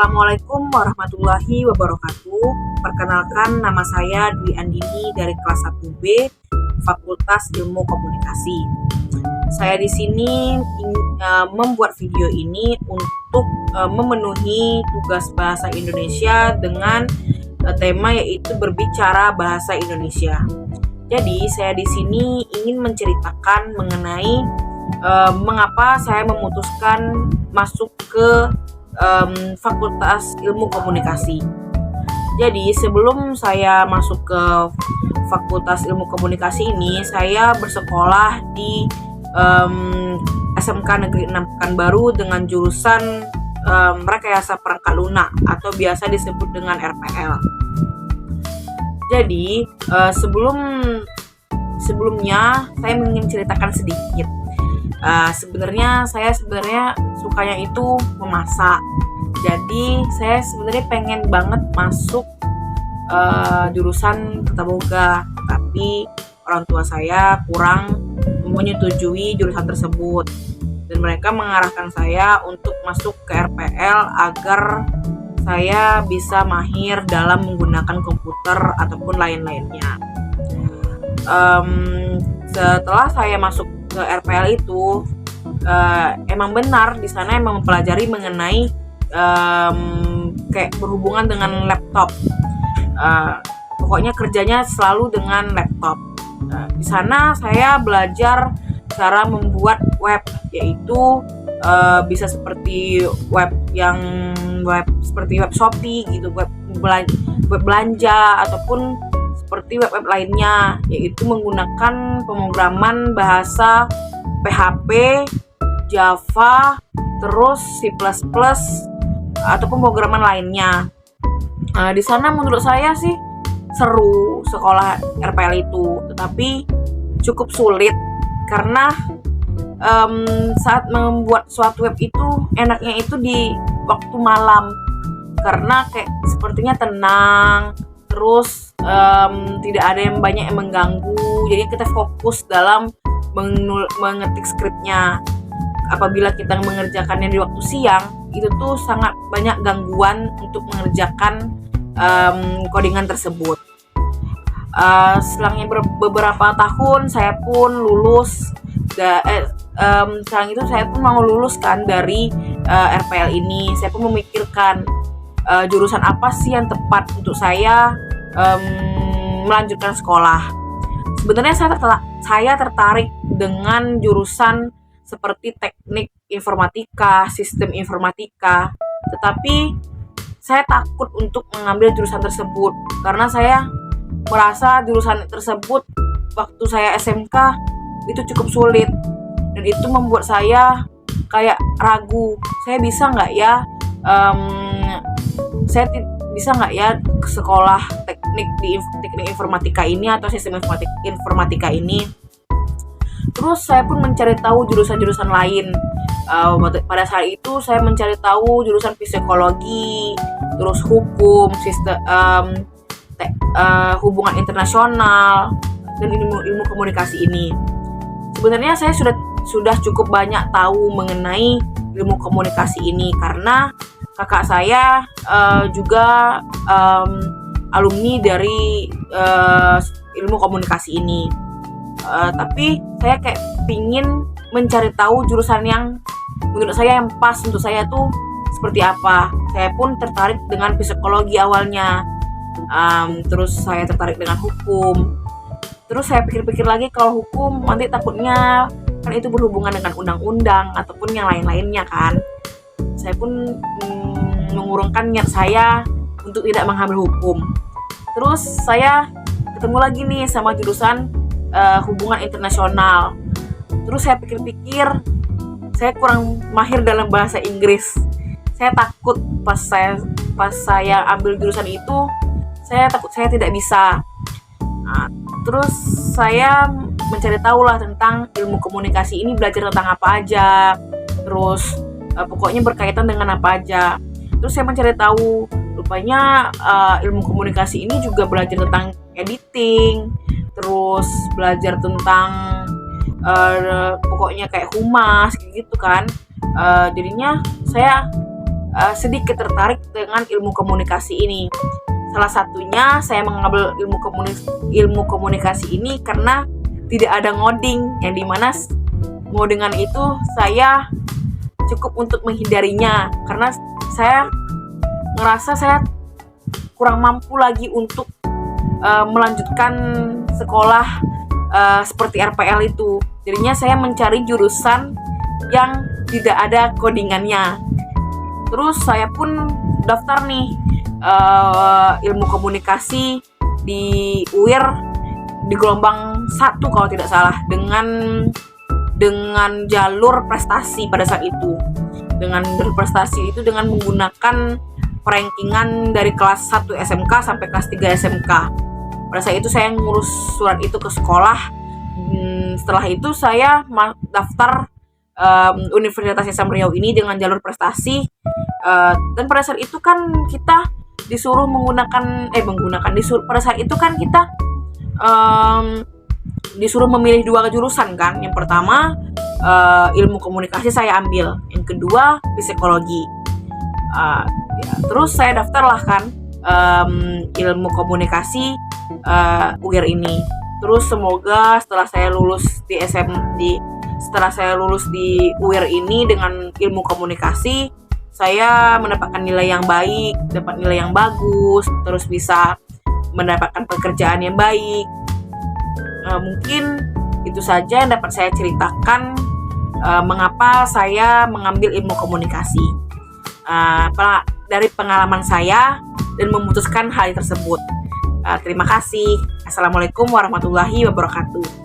Assalamualaikum warahmatullahi wabarakatuh. Perkenalkan, nama saya Dwi Andini dari kelas 1B Fakultas Ilmu Komunikasi. Saya di sini membuat video ini untuk memenuhi tugas bahasa Indonesia dengan tema yaitu berbicara bahasa Indonesia. Jadi saya di sini ingin menceritakan mengenai mengapa saya memutuskan masuk ke Fakultas Ilmu Komunikasi. Jadi sebelum saya masuk ke Fakultas Ilmu Komunikasi ini, saya bersekolah di SMK Negeri 6 Pekanbaru dengan jurusan Rekayasa Perangkat Lunak atau biasa disebut dengan RPL. Jadi sebelumnya saya ingin ceritakan sedikit. Sebenarnya saya sukanya itu memasak. Jadi saya sebenarnya pengen banget masuk jurusan Tata Boga, tapi orang tua saya kurang menyetujui jurusan tersebut dan mereka mengarahkan saya untuk masuk ke RPL agar saya bisa mahir dalam menggunakan komputer ataupun lain-lainnya. Setelah saya masuk ke RPL itu, emang benar di sana emang mempelajari mengenai kayak berhubungan dengan laptop. Pokoknya kerjanya selalu dengan laptop. Di sana saya belajar cara membuat web, yaitu bisa seperti web seperti web Shopee gitu, web belanja ataupun seperti web lainnya, yaitu menggunakan pemrograman bahasa PHP, Java, terus C++ ataupun pemrograman lainnya. Di sana menurut saya sih seru sekolah RPL itu, tetapi cukup sulit karena saat membuat suatu web itu enaknya itu di waktu malam karena kayak sepertinya tenang, terus tidak ada yang banyak yang mengganggu, jadi kita fokus dalam mengetik skripnya. Apabila kita mengerjakannya di waktu siang, itu tuh sangat banyak gangguan untuk mengerjakan codingan tersebut. Selangnya beberapa tahun saya pun lulus. Selang itu saya pun mau lulus kan dari RPL ini. Saya pun memikirkan jurusan apa sih yang tepat untuk saya melanjutkan sekolah. Sebenarnya saya tertarik dengan jurusan seperti teknik informatika, sistem informatika, tetapi saya takut untuk mengambil jurusan tersebut karena saya merasa jurusan tersebut waktu saya SMK itu cukup sulit dan itu membuat saya kayak ragu, saya bisa nggak ya ke sekolah teknik informatika ini atau sistem informatika ini. Terus saya pun mencari tahu jurusan-jurusan lain. Pada saat itu saya mencari tahu jurusan psikologi, terus hukum, hubungan internasional, dan ilmu komunikasi ini. Sebenarnya saya sudah cukup banyak tahu mengenai ilmu komunikasi ini karena kakak saya juga alumni dari ilmu komunikasi ini. Tapi saya kayak pingin mencari tahu jurusan yang menurut saya yang pas untuk saya tuh seperti apa. Saya pun tertarik dengan psikologi awalnya, terus saya tertarik dengan hukum. Terus saya pikir-pikir lagi, kalau hukum nanti takutnya kan itu berhubungan dengan undang-undang ataupun yang lain-lainnya kan. Saya pun mengurungkan niat saya untuk tidak mengambil hukum. Terus saya ketemu lagi nih sama jurusan hubungan internasional. Terus saya pikir-pikir, saya kurang mahir dalam bahasa Inggris. Saya takut pas saya ambil jurusan itu, saya takut saya tidak bisa. Terus saya mencari tahu lah tentang ilmu komunikasi ini, belajar tentang apa aja. Terus pokoknya berkaitan dengan apa aja. Terus saya mencari tahu, rupanya ilmu komunikasi ini juga belajar tentang editing, terus belajar tentang pokoknya kayak humas gitu kan. Jadinya saya sedikit tertarik dengan ilmu komunikasi ini. Salah satunya saya mengambil ilmu komunikasi ini karena tidak ada ngoding, yang dimana ngodingan itu saya cukup untuk menghindarinya karena saya ngerasa saya kurang mampu lagi untuk melanjutkan sekolah seperti RPL itu. Jadinya saya mencari jurusan yang tidak ada codingannya. Terus saya pun daftar nih ilmu komunikasi di UIR di gelombang 1 kalau tidak salah, dengan jalur prestasi pada saat itu. Dengan jalur prestasi itu dengan menggunakan perankingan dari kelas 1 SMK sampai kelas 3 SMK. Pada saat itu saya ngurus surat itu ke sekolah. Setelah itu saya daftar Universitas Islam Riau ini dengan jalur prestasi. Dan pada saat itu kan kita disuruh pada saat itu kan kita disuruh memilih 2 jurusan kan. Yang pertama ilmu komunikasi saya ambil, yang kedua psikologi. Terus saya daftarlah kan ilmu komunikasi UIR ini. Terus semoga setelah saya lulus di UIR ini dengan ilmu komunikasi, saya mendapatkan nilai yang baik, dapat nilai yang bagus, terus bisa mendapatkan pekerjaan yang baik. Mungkin itu saja yang dapat saya ceritakan mengapa saya mengambil ilmu komunikasi dari pengalaman saya dan memutuskan hal tersebut. Terima kasih. Assalamualaikum warahmatullahi wabarakatuh.